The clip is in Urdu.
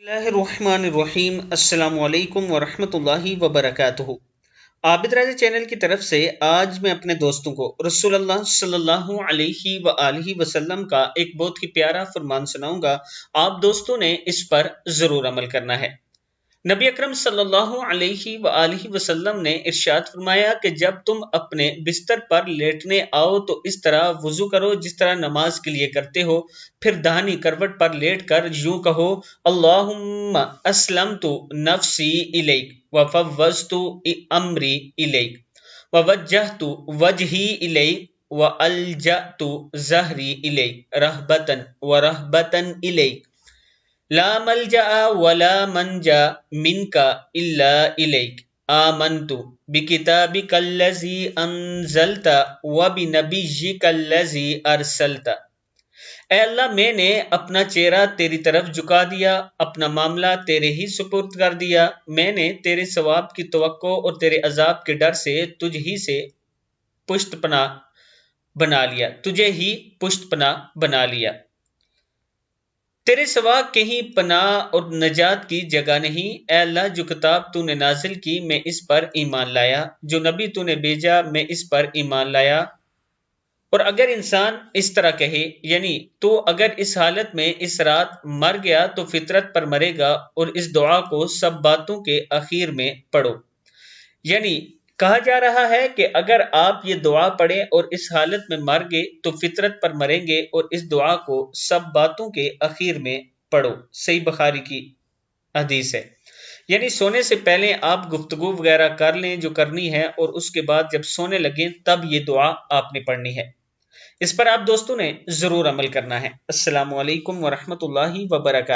اللہ الرحمن الرحیم۔ السلام علیکم ورحمۃ اللہ وبرکاتہ۔ عابد راجہ چینل کی طرف سے آج میں اپنے دوستوں کو رسول اللہ صلی اللہ علیہ وآلہ وسلم کا ایک بہت ہی پیارا فرمان سناؤں گا۔ آپ دوستوں نے اس پر ضرور عمل کرنا ہے۔ نبی اکرم صلی اللہ علیہ وآلہ وسلم نے ارشاد فرمایا کہ جب تم اپنے بستر پر لیٹنے آؤ تو اس طرح وضو کرو جس طرح نماز کے لیے کرتے ہو، پھر داہنی کروٹ پر لیٹ کر یوں کہو: اللہم اسلمت نفسی الیک وفوضت امری الیک ووجہت وجہی الیک والجأت ظہری الیک رہبۃ ورہبۃ الیک لا ملجأ ولا منجا منک الا الیک آمنت بکتابک الذی انزلت وبنبیک الذی ارسلت۔ اے اللہ، میں نے اپنا چہرہ تیری طرف جھکا دیا، اپنا معاملہ تیرے ہی سپرد کر دیا۔ میں نے تیرے ثواب کی توقع اور تیرے عذاب کے ڈر سے تجھ ہی سے پشت پناہ بنا لیا، تجھے ہی پشت پناہ بنا لیا۔ تیرے سوا کہیں پناہ اور نجات کی جگہ نہیں۔ اے اللہ، جو کتاب تو نے نازل کی میں اس پر ایمان لایا، جو نبی تو نے بھیجا میں اس پر ایمان لایا۔ اور اگر انسان اس طرح کہے، یعنی تو اگر اس حالت میں اس رات مر گیا تو فطرت پر مرے گا، اور اس دعا کو سب باتوں کے اخیر میں پڑھو۔ یعنی کہا جا رہا ہے کہ اگر آپ یہ دعا پڑھیں اور اس حالت میں مر گئے تو فطرت پر مریں گے، اور اس دعا کو سب باتوں کے اخیر میں پڑھو۔ صحیح بخاری کی حدیث ہے۔ یعنی سونے سے پہلے آپ گفتگو وغیرہ کر لیں جو کرنی ہے، اور اس کے بعد جب سونے لگیں تب یہ دعا آپ نے پڑھنی ہے۔ اس پر آپ دوستوں نے ضرور عمل کرنا ہے۔ السلام علیکم ورحمۃ اللہ وبرکاتہ۔